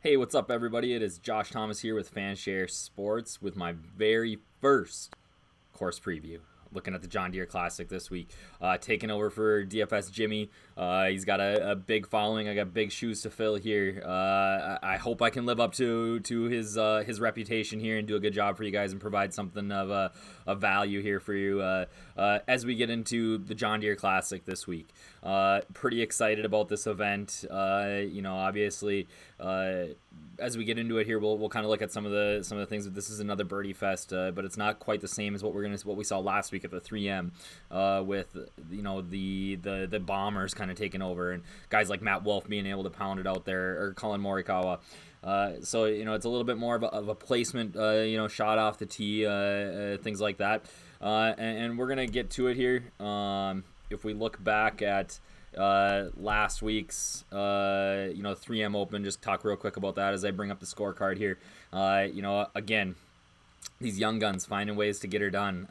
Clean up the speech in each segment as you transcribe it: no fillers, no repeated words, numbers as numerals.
Hey, what's up, everybody? It is Josh Thomas here with Fanshare Sports with my very first course preview. Looking at the John Deere Classic this week, taking over for DFS Jimmy. He's got a big following. I got big shoes to fill here. I hope I can live up to his reputation here and do a good job for you guys and provide something of value here for you as we get into the John Deere Classic this week. Pretty excited about this event. Obviously, as we get into it here, we'll kind of look at some of the things. This is another birdie fest, but it's not quite the same as what we saw last week at the 3M, with the bombers kind of taking over and guys like Matt Wolf being able to pound it out there, or Colin Morikawa. So it's a little bit more of a placement, shot off the tee, things like that. And we're gonna get to it here. If we look back at last week's 3M Open, just talk real quick about that as I bring up the scorecard here. Again, these young guns finding ways to get her done.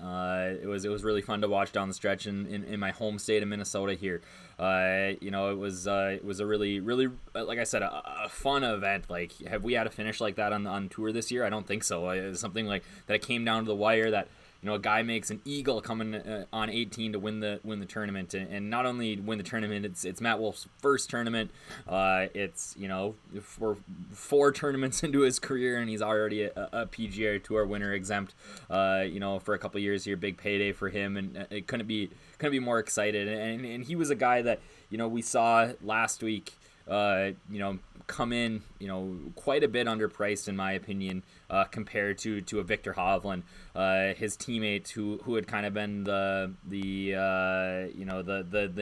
It was really fun to watch down the stretch in my home state of Minnesota here. It was a really like I said, a fun event. Like, have we had a finish like that on tour this year? I don't think so. It was something like that. It came down to the wire that a guy makes an eagle coming on 18 to win the tournament, and not only win the tournament, it's Matt Wolf's first tournament. It's for 4 tournaments into his career, and he's already a PGA Tour winner exempt. For a couple of years here, big payday for him, and it couldn't be more excited. And he was a guy that we saw last week. Come in, quite a bit underpriced in my opinion, compared to a Victor Hovland, his teammate who had kind of been the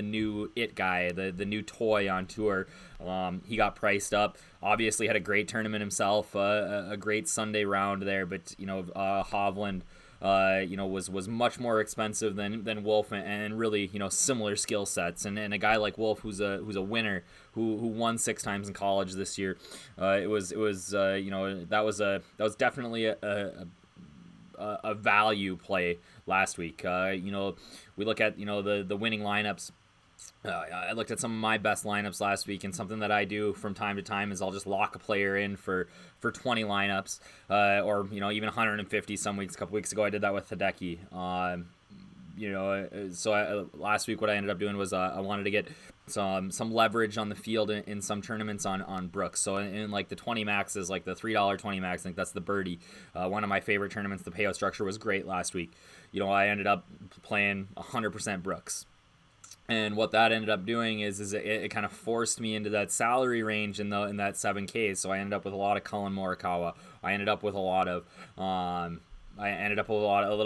new it guy, the new toy on tour. He got priced up. Obviously had a great tournament himself, a great Sunday round there, but Hovland was much more expensive than Wolf, and really similar skill sets, and a guy like Wolf who's a winner who won 6 times in college this year. That was definitely a value play last week. We look at the winning lineups. I looked at some of my best lineups last week, and something that I do from time to time is I'll just lock a player in for 20 lineups, or even 150 some weeks. A couple weeks ago I did that with Hideki. Last week what I ended up doing was I wanted to get some leverage on the field in some tournaments on Brooks. So in like the 20 maxes, like the $3 20 max, I think that's the birdie. One of my favorite tournaments. The payout structure was great last week. I ended up playing 100% Brooks. And what that ended up doing is it kind of forced me into that salary range in that 7K. So I ended up with a lot of Colin Morikawa. I ended up with a little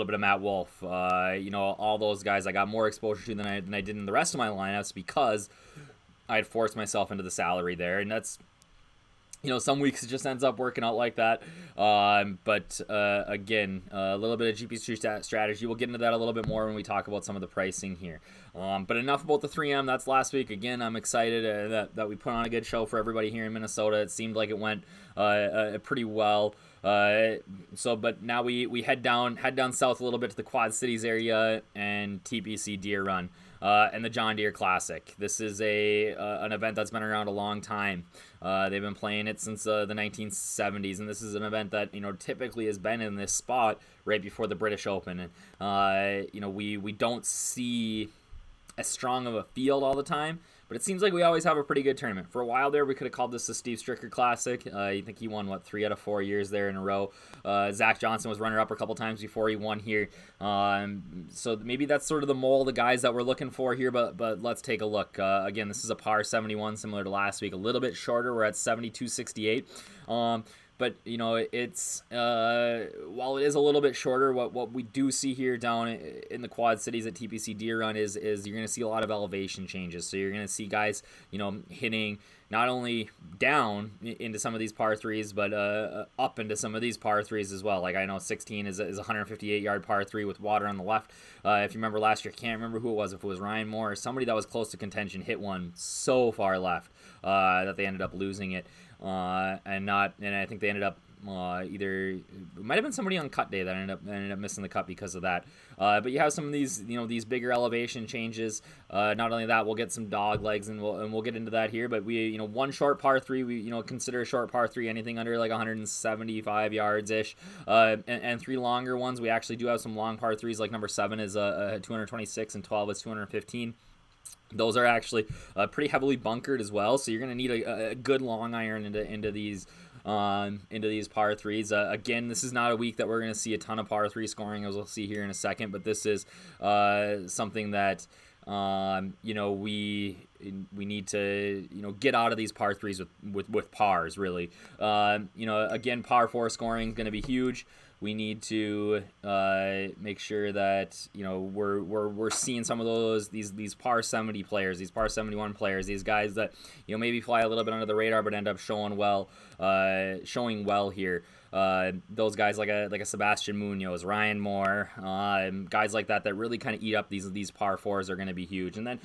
bit of Matt Wolf. All those guys I got more exposure to than I did in the rest of my lineups, because I had forced myself into the salary there, and that's. Some weeks it just ends up working out like that. But again, a little bit of GP strategy. We'll get into that a little bit more when we talk about some of the pricing here. But enough about the 3M. That's last week. Again, I'm excited that we put on a good show for everybody here in Minnesota. It seemed like it went pretty well. But now we head down south a little bit to the Quad Cities area and TPC Deere Run. And the John Deere Classic. This is an event that's been around a long time. They've been playing it since the 1970s, and this is an event that typically has been in this spot right before the British Open. And we don't see as strong of a field all the time, but it seems like we always have a pretty good tournament. For a while there, we could have called this the Steve Stricker Classic. I think he won 3 out of 4 years there in a row. Zach Johnson was runner-up a couple times before he won here. So maybe that's sort of the mold of guys that we're looking for here, but let's take a look. Again, this is a par 71, similar to last week. A little bit shorter. We're at 72.68. But it's while it is a little bit shorter, what we do see here down in the Quad Cities at TPC Deere Run is you're going to see a lot of elevation changes. So you're going to see guys hitting not only down into some of these par 3s, but up into some of these par 3s as well. Like I know 16 is a 158-yard par 3 with water on the left. If you remember last year, I can't remember who it was, if it was Ryan Moore or somebody that was close to contention, hit one so far left that they ended up losing it. And I think they ended up Either it might have been somebody on cut day that ended up missing the cut because of that. But you have some of these these bigger elevation changes. Not only that, we'll get some dog legs, and we'll get into that here. But we one short par three, we consider a short par three anything under like 175 yards ish, and three longer ones. We actually do have some long par threes, like number 7 is a 226 and 12 is 215. Those are actually pretty heavily bunkered as well, so you're going to need a good long iron into these par threes. Again, this is not a week that we're going to see a ton of par three scoring, as we'll see here in a second, but this is something that we need to get out of these par threes with pars, really. Again, par 4 scoring is going to be huge. We need to make sure that we're seeing some of these par 70 players, these par 71 players, these guys that maybe fly a little bit under the radar but end up showing well here. Those guys like a Sebastian Munoz, Ryan Moore, guys like that really kind of eat up these par 4s are going to be huge. And then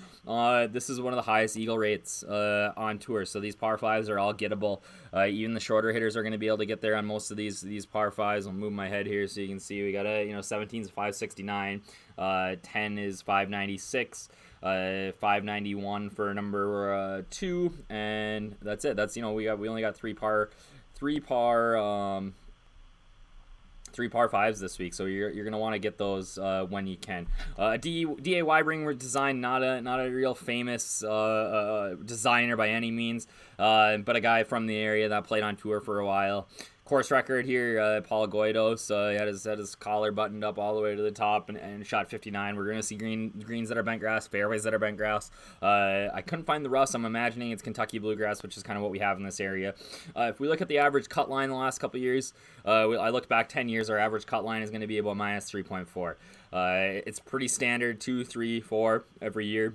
this is one of the highest eagle rates on tour, so these par 5s are all gettable. Even the shorter hitters are going to be able to get there on most of these par 5s. I'll move my head here so you can see we got 17 is 569, 10 is 596. 591 for number 2, and that's it. That's we only got three par 5s this week, so you're gonna want to get those when you can. DA Weibring were designed, not a real famous designer by any means, but a guy from the area that played on tour for a while. Course record here, Paul Goidos had his collar buttoned up all the way to the top and shot 59. We're going to see greens that are bent grass, fairways that are bent grass. I couldn't find the rough. I'm imagining it's Kentucky bluegrass, which is kind of what we have in this area. If we look at the average cut line the last couple years, I looked back 10 years, our average cut line is going to be about minus 3.4. It's pretty standard, 2, 3, 4 every year.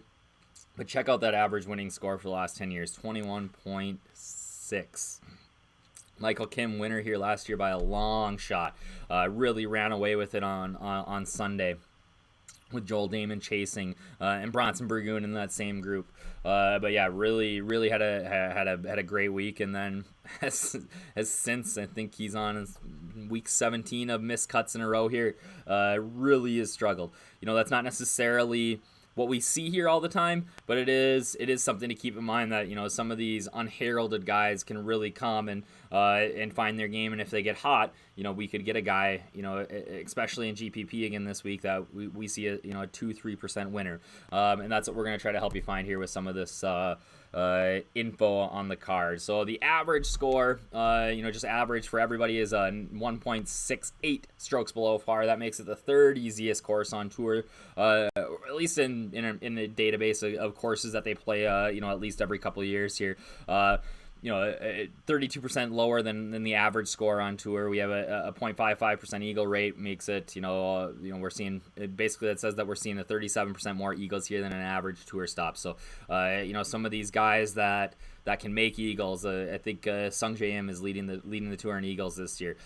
But check out that average winning score for the last 10 years, 21.6. Michael Kim, winner here last year by a long shot. Really ran away with it on Sunday with Joel Damon chasing and Bronson Burgoon in that same group. But yeah, really had a great week, and then has since, I think he's on week 17 of missed cuts in a row here. Really has struggled. That's not necessarily what we see here all the time, but it is something to keep in mind that some of these unheralded guys can really come and find their game, and if they get hot, we could get a guy, especially in GPP again this week, that we see a 2-3% winner, and that's what we're going to try to help you find here with some of this info on the card. So the average score, just average for everybody, is 1.68 strokes below par. That makes it the third easiest course on tour, at least in the database of courses that they play, at least every couple of years here. 32% lower than the average score on tour. We have a 0.55% eagle rate, makes it, we're seeing, basically that says that we're seeing a 37% more eagles here than an average tour stop. So, some of these guys that can make eagles, I think Sung J M is leading the tour in eagles this year.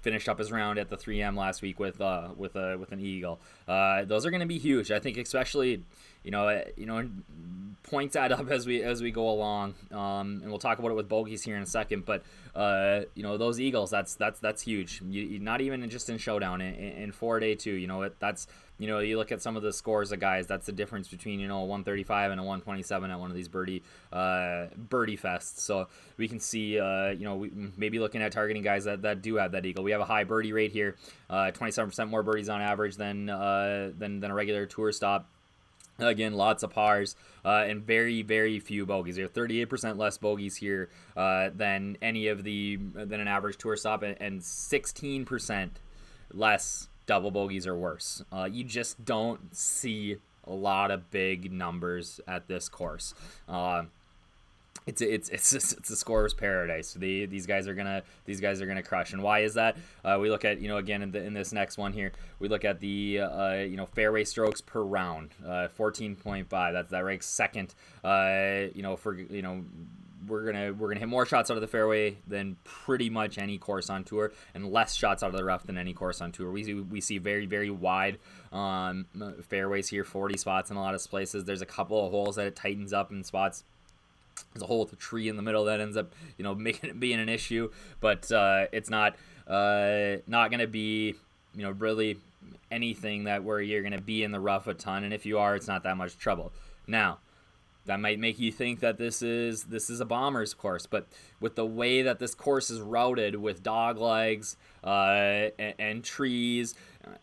Finished up his round at the 3M last week with an eagle. Those are going to be huge. I think especially, points add up as we go along, and we'll talk about it with bogeys here in a second. But those eagles, that's huge. Not even just in showdown, in 4-day too. That's you look at some of the scores of guys. That's the difference between a 135 and a 127 at one of these birdie fests. So we can see we maybe looking at targeting guys that do have that eagle. We have a high birdie rate here, 27% more birdies on average than a regular tour stop. Again, lots of pars and very, very few bogeys. There are 38% less bogeys here than an average tour stop, and 16% less double bogeys or worse. You just don't see a lot of big numbers at this course. It's a scorer's paradise. These guys are gonna crush. And why is that? We look at again in this next one here. We look at the fairway strokes per round, 14.5. That ranks second. We're gonna hit more shots out of the fairway than pretty much any course on tour, and less shots out of the rough than any course on tour. We see very, very wide fairways here, 40 spots in a lot of places. There's a couple of holes that it tightens up in spots. There's a hole with a tree in the middle that ends up, making it being an issue. But it's not going to be, really anything that where you're going to be in the rough a ton. And if you are, it's not that much trouble. Now, that might make you think that this is a bomber's course, but with the way that this course is routed with dog legs and trees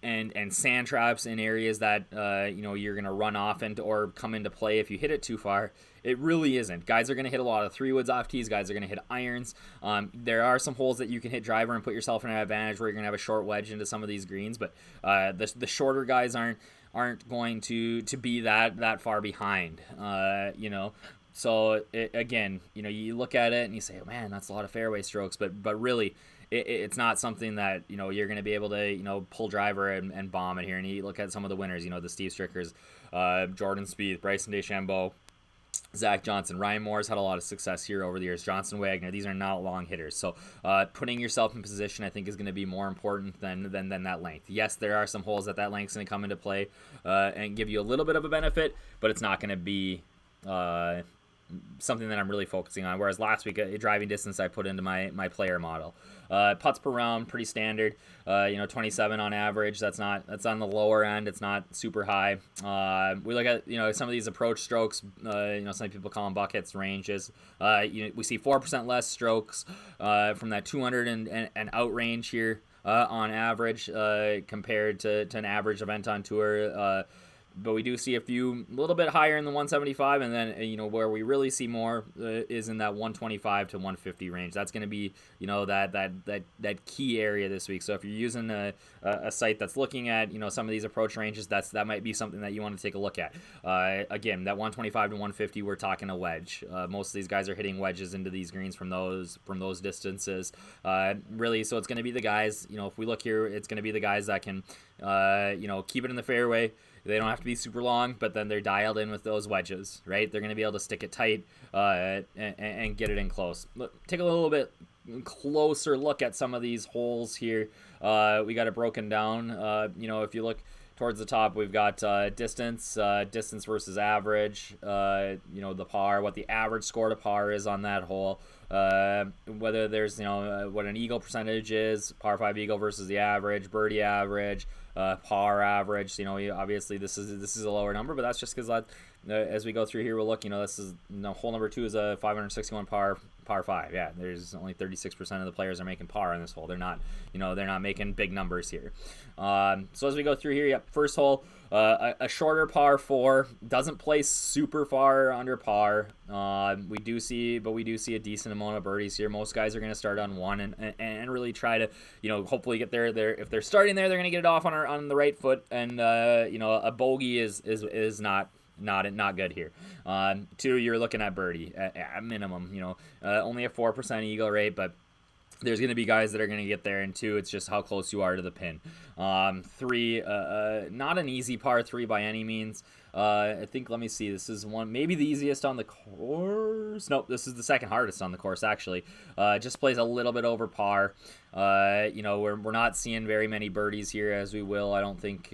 and sand traps in areas that you're going to run off into or come into play if you hit it too far, it really isn't. Guys are going to hit a lot of 3-woods off tees. Guys are going to hit irons. There are some holes that you can hit driver and put yourself in an advantage where you're going to have a short wedge into some of these greens, but the shorter guys aren't going to be that far behind, So again, you look at it and you say, oh, man, that's a lot of fairway strokes, but really it's not something that you're going to be able to pull driver and bomb it here. And you look at some of the winners, the Steve Strickers, Jordan Spieth, Bryson DeChambeau, Zach Johnson, Ryan Moore's had a lot of success here over the years. Johnson Wagner, these are not long hitters. So putting yourself in position, I think, is going to be more important than that length. Yes, there are some holes that length's going to come into play and give you a little bit of a benefit, but it's not going to be something that I'm really focusing on. Whereas last week, driving distance I put into my player model. Putts per round, pretty standard. 27 on average. That's on the lower end. It's not super high. We look at some of these approach strokes. Some people call them buckets, ranges. We see 4% less strokes from that 200 and out range here on average compared to an average event on tour. But we do see a few a little bit higher in the 175, and then where we really see more is in that 125 to 150 range. That's going to be that key area this week. So if you're using a site that's looking at some of these approach ranges, that might be something that you want to take a look at. Again, that 125 to 150, we're talking a wedge. Most of these guys are hitting wedges into these greens from those distances. Really, so it's going to be the guys. If we look here, it's going to be the guys that can keep it in the fairway. They don't have to be super long, but then they're dialed in with those wedges, right? They're going to be able to stick it tight and get it in close. Take a little bit closer look at some of these holes here. We got it broken down. If you look towards the top, we've got distance versus average, the par, what the average score to par is on that hole. Whether there's, what an eagle percentage is, par 5 eagle versus the average, birdie average, par average. Obviously this is a lower number, but that's just because as we go through here, we'll look. This is hole number 2 is a 561 par 5. Yeah, there's only 36% of the players are making par on this hole. They're not making big numbers here. So as we go through here, first hole, a shorter par 4, doesn't place super far under par. We do see a decent amount of birdies here. Most guys are going to start on 1 and really try to hopefully get there. If they're starting there, they're going to get it off on the right foot, and a bogey is not good here. 2, you're looking at birdie at minimum. Only a 4% eagle rate, but there's going to be guys that are going to get there. And 2, it's just how close you are to the pin. 3, not an easy par 3 by any means. I think, let me see, this is maybe the easiest on the course. Nope, this is the second hardest on the course, actually. Just plays a little bit over par. We're not seeing very many birdies here, as we will. I don't think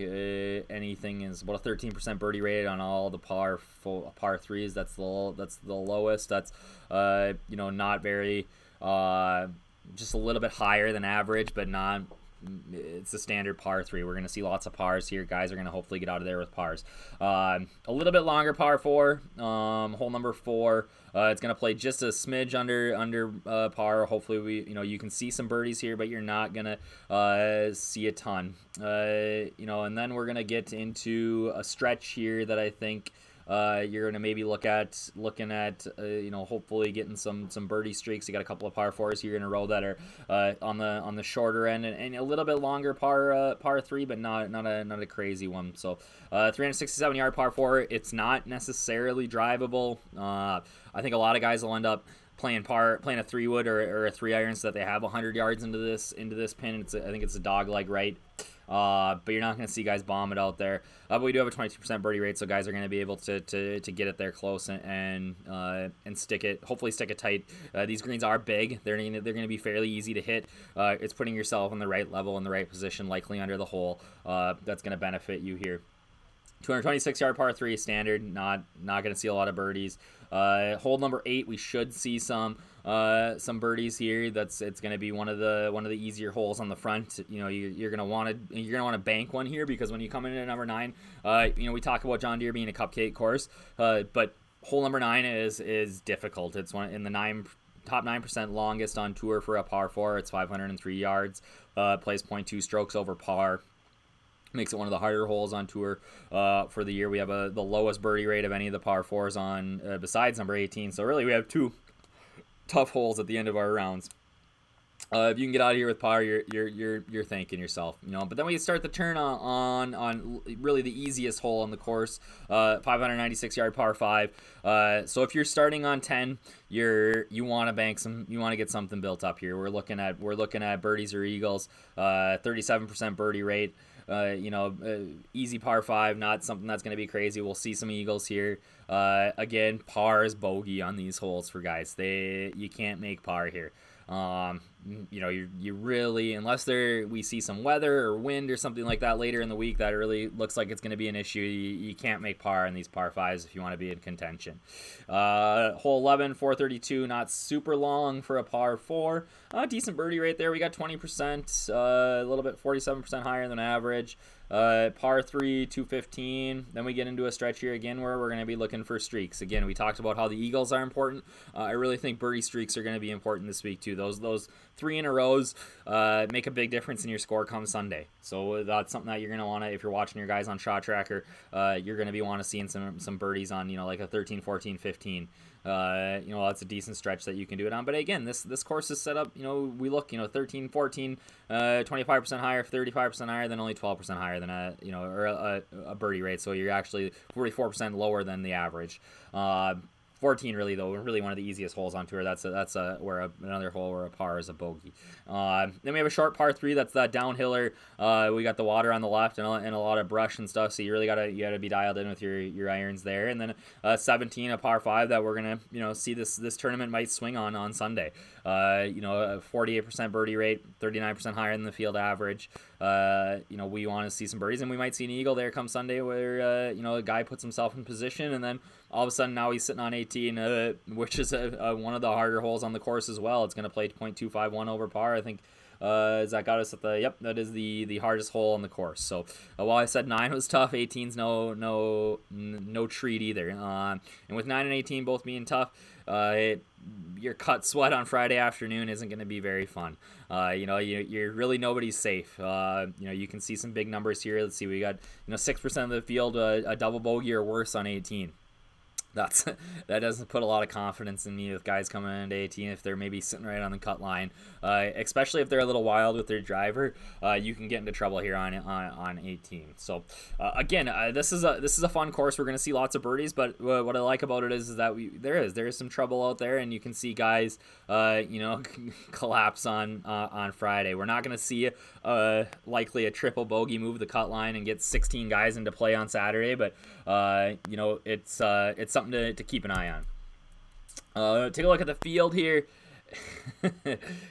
anything is about a 13% birdie rate on all the par 3s. That's the lowest. That's not very, just a little bit higher than average, but not. It's a standard par 3. We're going to see lots of pars here. Guys are going to hopefully get out of there with pars. A little bit longer par 4. Hole number 4. It's going to play just a smidge under par. Hopefully you can see some birdies here, but you're not going to see a ton. And then we're going to get into a stretch here that I think you're going to maybe looking at hopefully getting some birdie streaks. You got a couple of par 4s here in a row that are on the shorter end, and a little bit longer par 3, but not a crazy one. So 367 yard par 4. It's not necessarily drivable. I think a lot of guys will end up playing a 3-wood or a 3-iron so that they have 100 yards into this pin. I think it's a dog leg right. But you're not going to see guys bomb it out there. But we do have a 22% birdie rate, so guys are going to be able to get it there close and stick it. Hopefully, stick it tight. These greens are big. They're going to be fairly easy to hit. It's putting yourself on the right level in the right position, likely under the hole. That's going to benefit you here. 226-yard par 3 standard. Not going to see a lot of birdies. Hole number 8, we should see some birdies here. It's going to be one of the easier holes on the front. You're going to want to bank one here, because when you come in at number 9, we talk about John Deere being a cupcake course, but hole number 9 is difficult. It's one in the top 9% longest on tour for a par 4. It's 503 yards. Plays 0.2 strokes over par. Makes it one of the harder holes on tour for the year. We have the lowest birdie rate of any of the par 4s on besides number 18. So really, we have 2 tough holes at the end of our rounds. If you can get out of here with par, you're thanking yourself, But then we start the turn on really the easiest hole on the course, 596-yard par 5. So if you're starting on 10, you want to bank some, you want to get something built up here. We're looking at birdies or eagles, 37% birdie rate. Easy par 5, not something that's going to be crazy. We'll see some eagles here. Again, par is bogey on these holes for guys. You can't make par here. You really, unless we see some weather or wind or something like that later in the week that really looks like it's going to be an issue, you can't make par in these par 5s if you want to be in contention. Hole 11, 432, not super long for a par 4. Decent birdie rate there. We got 20%, a little bit 47% higher than average. Par 3, 215. Then we get into a stretch here again where we're going to be looking for streaks. Again, we talked about how the eagles are important. I really think birdie streaks are going to be important this week too. Those 3 in a rows make a big difference in your score come Sunday. So that's something that you're going to want to, if you're watching your guys on Shot Tracker, you're going to be want to seeing some birdies on, like a 13, 14, 15. That's a decent stretch that you can do it on. But again, this course is set up, we look, 13, 14, 25% higher, 35% higher, than only 12% higher than a birdie rate. So you're actually 44% lower than the average. 14 really one of the easiest holes on tour. That's another hole where a par is a bogey. Then we have a short par 3. That's that downhiller. We got the water on the left and a lot of brush and stuff. So you really gotta be dialed in with your irons there. And then 17, a par 5 that we're gonna see this tournament might swing on Sunday. A 48% birdie rate, 39% higher than the field average. We want to see some birdies, and we might see an eagle there come Sunday where a guy puts himself in position, and then all of a sudden now he's sitting on 18, which is one of the harder holes on the course as well. It's going to play 0.251 over par. I think that got us at that is the hardest hole on the course. So while I said 9 was tough, 18's no treat either. And with 9 and 18 both being tough, your cut sweat on Friday afternoon isn't going to be very fun. You're really nobody's safe. You can see some big numbers here. Let's see, we got 6% of the field a double bogey or worse on 18. That doesn't put a lot of confidence in me with guys coming into 18 if they're maybe sitting right on the cut line, especially if they're a little wild with their driver. You can get into trouble here on 18. So again, this is a fun course. We're going to see lots of birdies, but what I like about it is that there is some trouble out there, and you can see guys collapse on Friday. We're not going to see likely a triple bogey move the cut line and get 16 guys into play on Saturday, but it's something to keep an eye on. Take a look at the field here.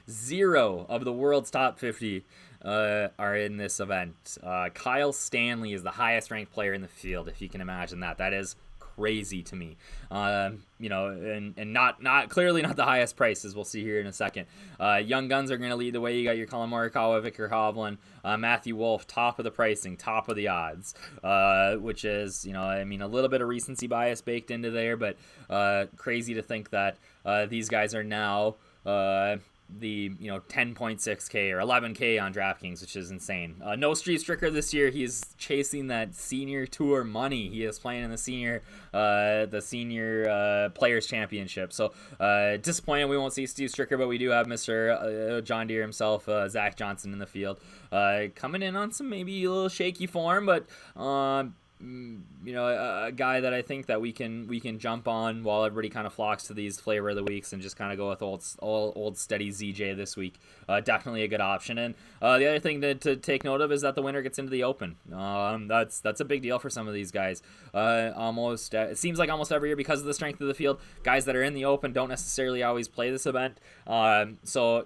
0 of the world's top 50 are in this event. Kyle Stanley is the highest ranked player in the field, if you can imagine that. That is crazy to me. And not clearly not the highest prices. We'll see here in a second. Young guns are going to lead the way. You got your Colin Morikawa, Victor Hovland, Matthew Wolff, top of the pricing, top of the odds, which is, a little bit of recency bias baked into there, but crazy to think that these guys are now the 10.6K or 11K on DraftKings, which is insane. No Street Stricker this year. He's chasing that senior tour money. He is playing in the senior Players Championship. So disappointed we won't see Steve Stricker, but we do have Mr. John Deere himself, Zach Johnson, in the field, coming in on some maybe a little shaky form, but a guy that I think that we can jump on while everybody kind of flocks to these flavor of the weeks and just kind of go with old steady ZJ this week. Definitely a good option. And the other thing to take note of is that the winner gets into the Open. That's a big deal for some of these guys. It seems like almost every year, because of the strength of the field, guys that are in the Open don't necessarily always play this event. So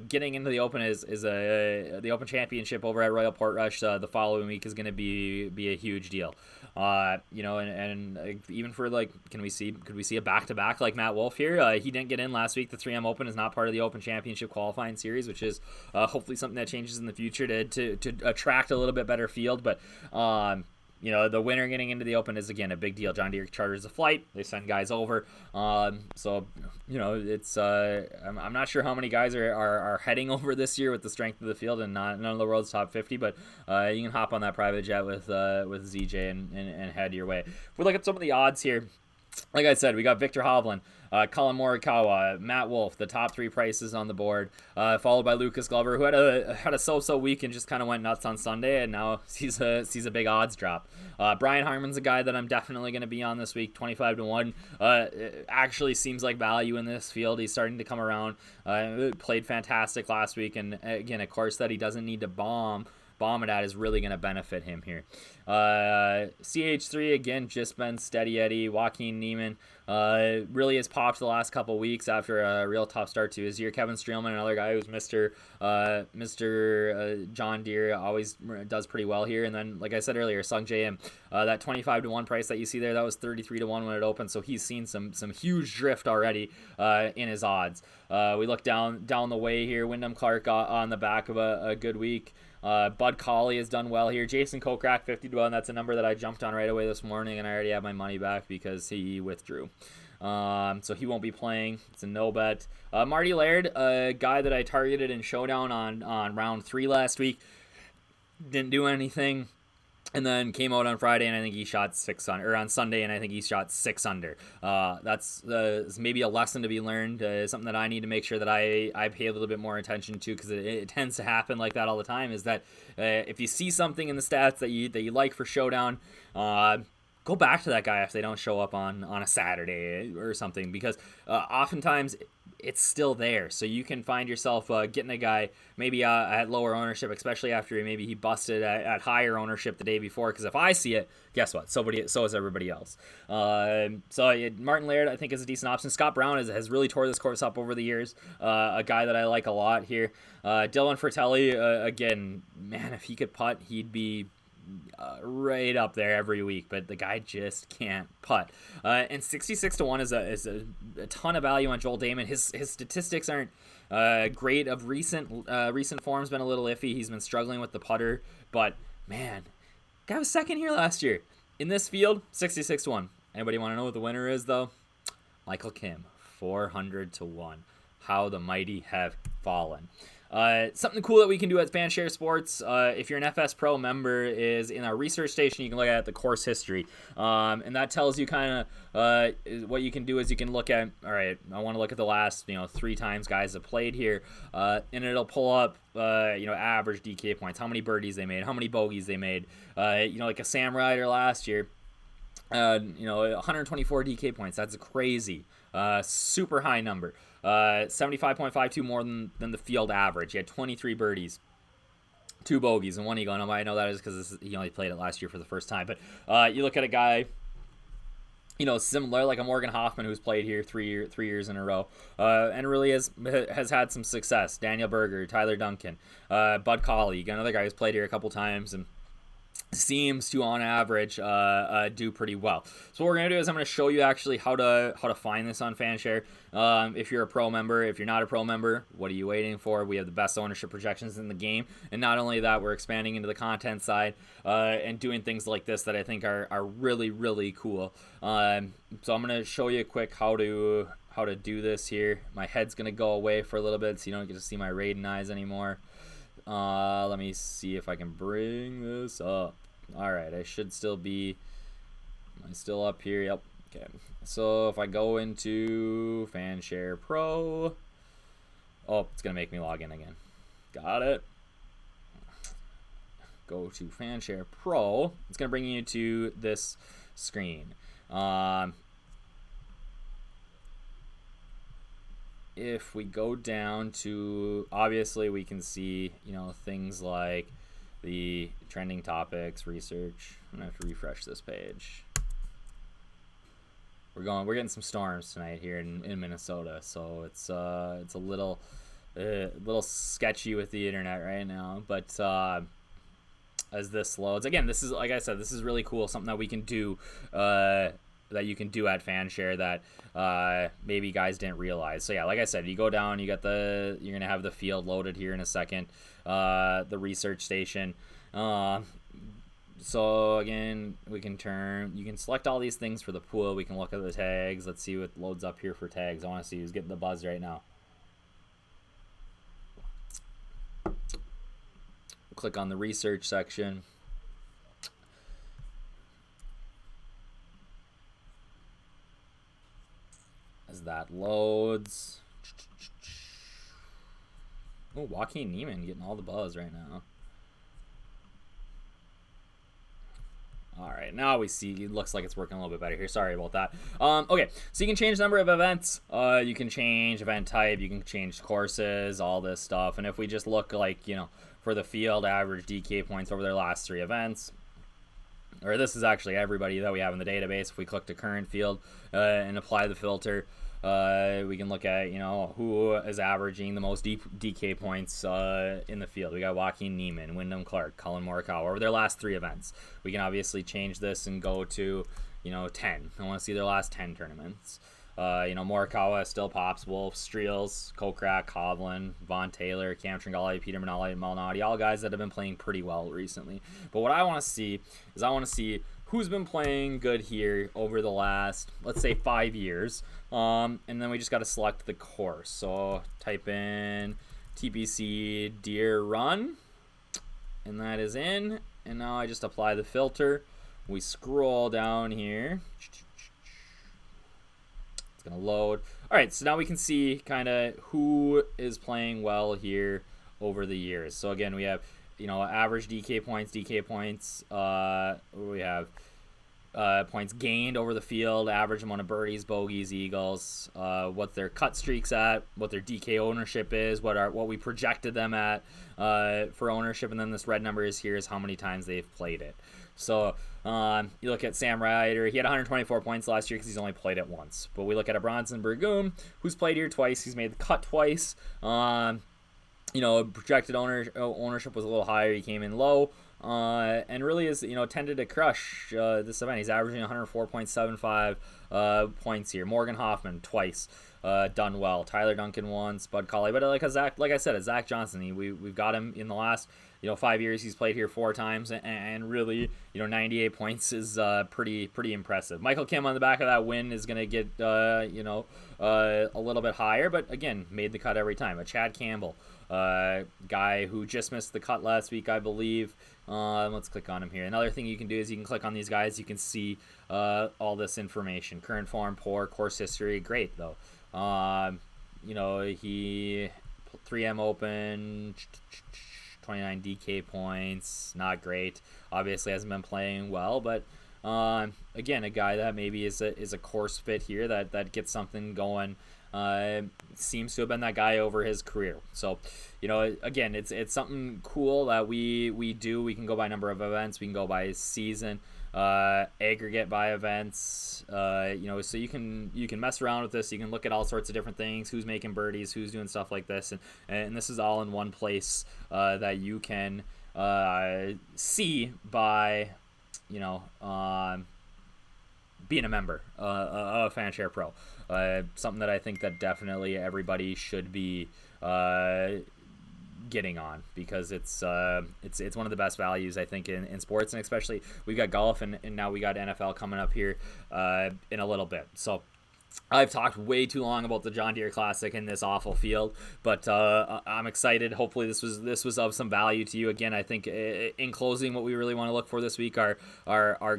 getting into the Open is the Open Championship over at Royal Portrush the following week is going to be a huge deal. Even for like, could we see a back-to-back like Matt Wolff here? He didn't get in last week. The 3M Open is not part of the Open Championship qualifying series, which is hopefully something that changes in the future to attract a little bit better field. But the winner getting into the Open is, again, a big deal. John Deere charters a flight. They send guys over. It's I'm not sure how many guys are heading over this year with the strength of the field and none of the world's top 50, but you can hop on that private jet with ZJ and head your way. If we look at some of the odds here, like I said, we got Victor Hovland, Colin Morikawa, Matt Wolff, the top 3 prices on the board, followed by Lucas Glover, who had a so-so week and just kind of went nuts on Sunday, and now sees a big odds drop. Brian Harman's a guy that I'm definitely going to be on this week, 25-1. Actually seems like value in this field. He's starting to come around. Played fantastic last week, and again, a course that he doesn't need to bomb it at is really going to benefit him here. CH3, again, just been steady Eddie. Joaquin Neiman really has popped the last couple weeks after a real tough start to his year. Kevin Streelman, another guy who's Mr. John Deere, always does pretty well here. And then, like I said earlier, Sung J.M., that 25-1 price that you see there, that was 33-1 when it opened, so he's seen some huge drift already in his odds. We look down the way here. Wyndham Clark on the back of a good week. Bud Colley has done well here. Jason Kokrak, 50-1. That's a number that I jumped on right away this morning, and I already have my money back because he withdrew. So he won't be playing. It's a no bet. Marty Laird, a guy that I targeted in Showdown on round 3 last week, didn't do anything. And then came out on Friday, and I think he shot 6 under, or on Sunday, and I think he shot 6 under. That's maybe a lesson to be learned. Something that I need to make sure that I pay a little bit more attention to, because it tends to happen like that all the time. Is that if you see something in the stats that you like for Showdown, go back to that guy if they don't show up on a Saturday or something, because oftentimes it's still there. So you can find yourself getting a guy maybe at lower ownership, especially after maybe he busted at higher ownership the day before. Because if I see it, guess what? So is everybody else. Martin Laird, I think, is a decent option. Scott Brown has really tore this course up over the years. A guy that I like a lot here. Dylan Fratelli, again, man, if he could putt, he'd be right up there every week, but the guy just can't putt. And 66-1 is a ton of value on Joel Damon. His statistics aren't great. Of recent form's been a little iffy. He's been struggling with the putter, but man, guy was second here last year in this field. 66-1. Anybody want to know what the winner is though? Michael Kim, 400-1. How the mighty have fallen. Something cool that we can do at Fanshare Sports, if you're an FS Pro member, is in our research station, you can look at the course history. And that tells you kind of what you can do is you can look at, all right, I want to look at the last 3 times guys have played here, and it'll pull up average DK points, how many birdies they made, how many bogeys they made. Like a Sam Ryder last year, 124 DK points. That's crazy. Super high number. 75.52 more than the field average. He had 23 birdies, 2 bogeys, and 1 eagle. And I know that is because he only played it last year for the first time. But you look at a guy, similar like a Morgan Hoffman, who's played here 3 years in a row, and really has had some success. Daniel Berger, Tyler Duncan, Bud Colley, another guy who's played here a couple times and seems to, on average, do pretty well. So what we're going to do is I'm going to show you actually how to find this on Fanshare. If you're a pro member, if you're not a pro member, what are you waiting for? We have the best ownership projections in the game. And not only that, we're expanding into the content side and doing things like this that I think are really, really cool. So I'm going to show you quick how to do this here. My head's going to go away for a little bit so you don't get to see my Raiden eyes anymore. Let me see if I can bring this up. All right, I should still be. Am I still up here? Yep. Okay. So if I go into Fanshare Pro, it's gonna make me log in again. Got it. Go to Fanshare Pro. It's gonna bring you to this screen. If we go down to, obviously we can see, things like the trending topics, research. I'm gonna have to refresh this page. We're getting some storms tonight here in Minnesota, so it's a little sketchy with the internet right now. But as this loads. Again, this is, like I said, this is really cool, something that we can do, that you can do at Fanshare that maybe guys didn't realize. So yeah, like I said, you go down, you're gonna have the field loaded here in a second, the research station. So again, you can select all these things for the pool. We can look at the tags. Let's see what loads up here for tags. I want to see who's getting the buzz right now. Click on the research section. As that loads. Oh, Joaquin Neiman getting all the buzz right now. All right, now we see it looks like it's working a little bit better here. Sorry about that. Okay, so you can change the number of events. You can change event type. You can change courses, all this stuff. And if we just look like, for the field, average DK points over their last 3 events, or this is actually everybody that we have in the database. If we click to current field and apply the filter, we can look at, who is averaging the most DK points in the field. We got Joaquin Neiman, Wyndham Clark, Colin Morikawa over their last 3 events. We can obviously change this and go to, 10. I want to see their last 10 tournaments. Morikawa still pops. Wolf, Streels, Kokrak, Hovland, Vaughn Taylor, Cam Tringale, Peter Manali, Malnati, all guys that have been playing pretty well recently. But what I want to see is who's been playing good here over the last, let's say, 5 years. And then we just got to select the course. So type in TPC Deere Run, and that is in. And now I just apply the filter. We scroll down here. It's going to load. All right, so now we can see kind of who is playing well here over the years. So again, we have, average DK points. We have points gained over the field, average amount of birdies, bogeys, eagles, what their cut streak's at, what their DK ownership is, what we projected them at for ownership, and then this red number is how many times they've played it. So you look at Sam Ryder, he had 124 points last year because he's only played it once. But we look at a Bronson Burgoon, who's played here twice, he's made the cut twice. Projected ownership was a little higher, he came in low. And really is, tended to crush this event. He's averaging 104.75 points here. Morgan Hoffman twice, done well. Tyler Duncan once. Bud Colley, but like I said, Zach Johnson, we've got him in the last 5 years. He's played here 4 times, and really 98 points is pretty impressive. Michael Kim on the back of that win is gonna get a little bit higher, but again made the cut every time. A Chad Campbell, guy who just missed the cut last week, I believe. Let's click on him here. Another thing you can do is you can click on these guys. You can see all this information. Current form, poor. Course history, great though. He 3M Open, 29 DK points, not great. Obviously hasn't been playing well, but again, a guy that maybe is a course fit here that gets something going. Seems to have been that guy over his career. So, again, it's something cool that we do. We can go by number of events. We can go by season, aggregate by events. So you can mess around with this. You can look at all sorts of different things. Who's making birdies? Who's doing stuff like this? And this is all in one place that you can see by being a member of Fanshare Pro. Something that I think that definitely everybody should be getting on, because it's one of the best values I think in sports, and especially we've got golf and now we got NFL coming up here in a little bit. So I've talked way too long about the John Deere Classic in this awful field, but I'm excited. Hopefully this was of some value to you. Again, I think in closing, what we really want to look for this week are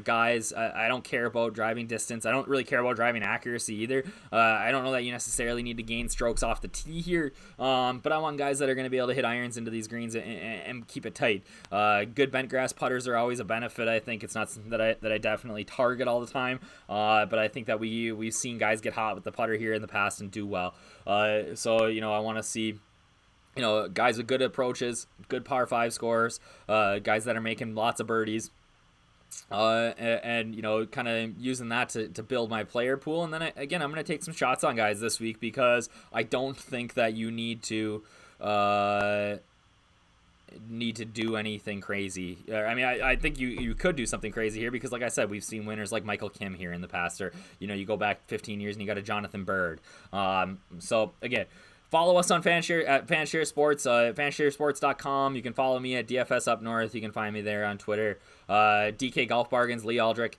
guys. I don't care about driving distance. I don't really care about driving accuracy either. I don't know that you necessarily need to gain strokes off the tee here, but I want guys that are going to be able to hit irons into these greens and keep it tight. Good bent grass putters are always a benefit. I think it's not something that I definitely target all the time, but I think that we've seen guys get hot with the putter here in the past and do well. So I want to see guys with good approaches, good par 5 scores, guys that are making lots of birdies, and kind of using that to build my player pool. And then I'm going to take some shots on guys this week, because I don't think that you need to need to do anything crazy. I mean, I think you could do something crazy here because, like I said, we've seen winners like Michael Kim here in the past, or you go back 15 years and you got a Jonathan Bird. So again, follow us on Fanshare at Fanshare Sports, fansharesports.com. You can follow me at DFS Up North. You can find me there on Twitter. DK Golf Bargains, Lee Aldrich,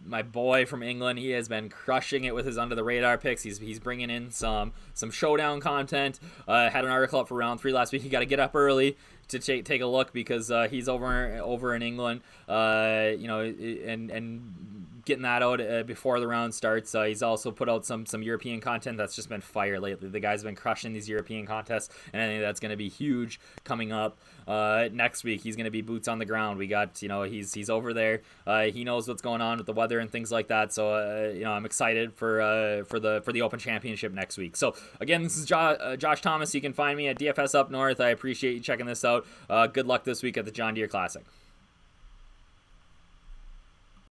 my boy from England, he has been crushing it with his under the radar picks. He's bringing in some showdown content. Had an article up for round 3 last week. You got to get up early to take a look because he's over in England. And getting that out before the round starts. He's also put out some European content that's just been fire lately. The guy's been crushing these European contests, and I think that's going to be huge coming up next week. He's going to be boots on the ground. We got, he's over there. He knows what's going on with the weather and things like that. So I'm excited for the Open Championship next week. So again, this is Josh Thomas. You can find me at DFS Up North. I appreciate you checking this out. Good luck this week at the John Deere Classic.